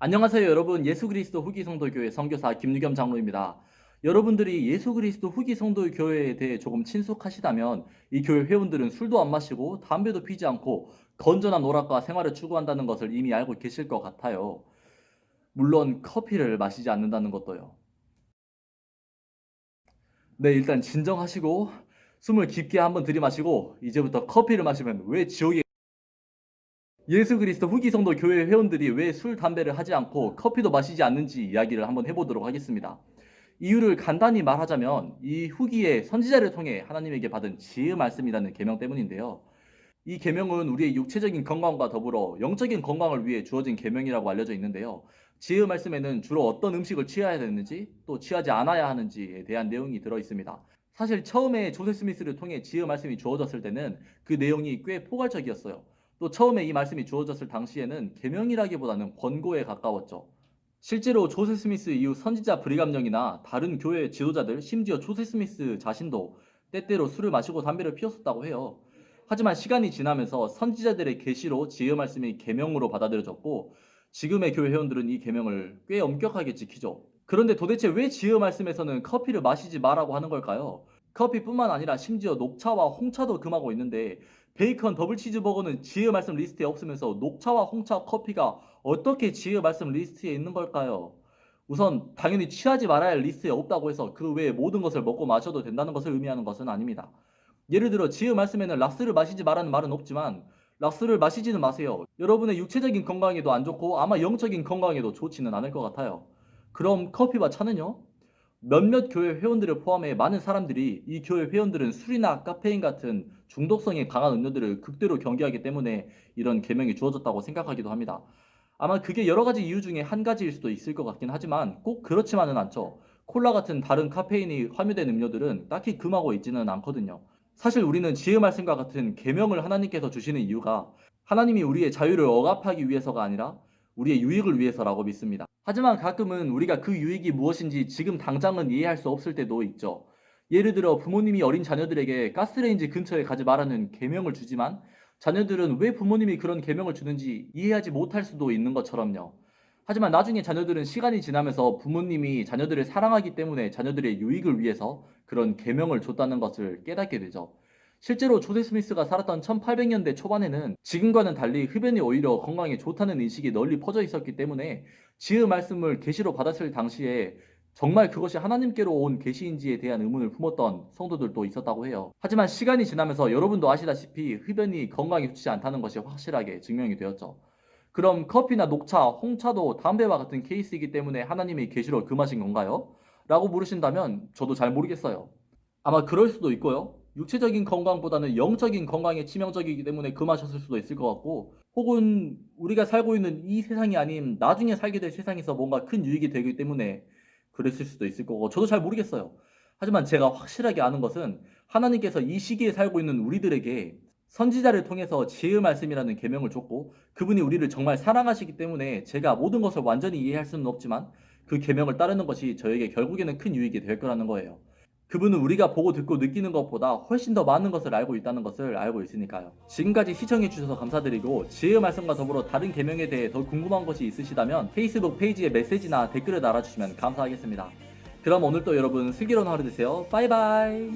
안녕하세요 여러분. 예수그리스도 후기성도교회 선교사 김유겸 장로입니다. 여러분들이 예수그리스도 후기성도교회에 대해 조금 친숙하시다면 이 교회 회원들은 술도 안 마시고 담배도 피지 않고 건전한 오락과 생활을 추구한다는 것을 이미 알고 계실 것 같아요. 물론 커피를 마시지 않는다는 것도요. 네, 일단 진정하시고 숨을 깊게 한번 들이마시고 이제부터 커피를 마시면 왜 지옥에 예수 그리스도 후기 성도 교회 회원들이 왜 술, 담배를 하지 않고 커피도 마시지 않는지 이야기를 한번 해보도록 하겠습니다. 이유를 간단히 말하자면 이 후기의 선지자를 통해 하나님에게 받은 지혜 말씀이라는 계명 때문인데요. 이 계명은 우리의 육체적인 건강과 더불어 영적인 건강을 위해 주어진 계명이라고 알려져 있는데요. 지혜 말씀에는 주로 어떤 음식을 취해야 되는지 또 취하지 않아야 하는지에 대한 내용이 들어 있습니다. 사실 처음에 조세 스미스를 통해 지혜 말씀이 주어졌을 때는 그 내용이 꽤 포괄적이었어요. 또 처음에 이 말씀이 주어졌을 당시에는 계명이라기보다는 권고에 가까웠죠. 실제로 조세 스미스 이후 선지자 브리감령이나 다른 교회 지도자들, 심지어 조세 스미스 자신도 때때로 술을 마시고 담배를 피웠었다고 해요. 하지만 시간이 지나면서 선지자들의 계시로 지혜 말씀이 계명으로 받아들여졌고 지금의 교회 회원들은 이 계명을 꽤 엄격하게 지키죠. 그런데 도대체 왜 지혜 말씀에서는 커피를 마시지 마라고 하는 걸까요? 커피뿐만 아니라 심지어 녹차와 홍차도 금하고 있는데 베이컨 더블 치즈버거는 지혜 말씀 리스트에 없으면서 녹차와 홍차, 커피가 어떻게 지혜 말씀 리스트에 있는 걸까요? 우선 당연히 취하지 말아야 할 리스트에 없다고 해서 그 외에 모든 것을 먹고 마셔도 된다는 것을 의미하는 것은 아닙니다. 예를 들어 지혜 말씀에는 락스를 마시지 말라는 말은 없지만 락스를 마시지는 마세요. 여러분의 육체적인 건강에도 안 좋고 아마 영적인 건강에도 좋지는 않을 것 같아요. 그럼 커피와 차는요? 몇몇 교회 회원들을 포함해 많은 사람들이 이 교회 회원들은 술이나 카페인 같은 중독성이 강한 음료들을 극도로 경계하기 때문에 이런 계명이 주어졌다고 생각하기도 합니다. 아마 그게 여러 가지 이유 중에 한 가지일 수도 있을 것 같긴 하지만 꼭 그렇지만은 않죠. 콜라 같은 다른 카페인이 함유된 음료들은 딱히 금하고 있지는 않거든요. 사실 우리는 지혜 말씀과 같은 계명을 하나님께서 주시는 이유가 하나님이 우리의 자유를 억압하기 위해서가 아니라 우리의 유익을 위해서라고 믿습니다. 하지만 가끔은 우리가 그 유익이 무엇인지 지금 당장은 이해할 수 없을 때도 있죠. 예를 들어 부모님이 어린 자녀들에게 가스레인지 근처에 가지 말라는 계명을 주지만 자녀들은 왜 부모님이 그런 계명을 주는지 이해하지 못할 수도 있는 것처럼요. 하지만 나중에 자녀들은 시간이 지나면서 부모님이 자녀들을 사랑하기 때문에 자녀들의 유익을 위해서 그런 계명을 줬다는 것을 깨닫게 되죠. 실제로 조세 스미스가 살았던 1800년대 초반에는 지금과는 달리 흡연이 오히려 건강에 좋다는 인식이 널리 퍼져 있었기 때문에 지혜 말씀을 계시로 받았을 당시에 정말 그것이 하나님께로 온 계시인지에 대한 의문을 품었던 성도들도 있었다고 해요. 하지만 시간이 지나면서 여러분도 아시다시피 흡연이 건강에 좋지 않다는 것이 확실하게 증명이 되었죠. 그럼 커피나 녹차, 홍차도 담배와 같은 케이스이기 때문에 하나님이 계시로 금하신 건가요? 라고 물으신다면 저도 잘 모르겠어요. 아마 그럴 수도 있고요. 육체적인 건강보다는 영적인 건강에 치명적이기 때문에 금하셨을 수도 있을 것 같고, 혹은 우리가 살고 있는 이 세상이 아닌 나중에 살게 될 세상에서 뭔가 큰 유익이 되기 때문에 그랬을 수도 있을 거고, 저도 잘 모르겠어요. 하지만 제가 확실하게 아는 것은 하나님께서 이 시기에 살고 있는 우리들에게 선지자를 통해서 지혜 말씀이라는 계명을 줬고, 그분이 우리를 정말 사랑하시기 때문에 제가 모든 것을 완전히 이해할 수는 없지만 그 계명을 따르는 것이 저에게 결국에는 큰 유익이 될 거라는 거예요. 그분은 우리가 보고 듣고 느끼는 것보다 훨씬 더 많은 것을 알고 있다는 것을 알고 있으니까요. 지금까지 시청해 주셔서 감사드리고 지혜의 말씀과 더불어 다른 계명에 대해 더 궁금한 것이 있으시다면 페이스북 페이지에 메시지나 댓글을 달아주시면 감사하겠습니다. 그럼 오늘도 여러분 슬기로운 하루 되세요. 바이바이.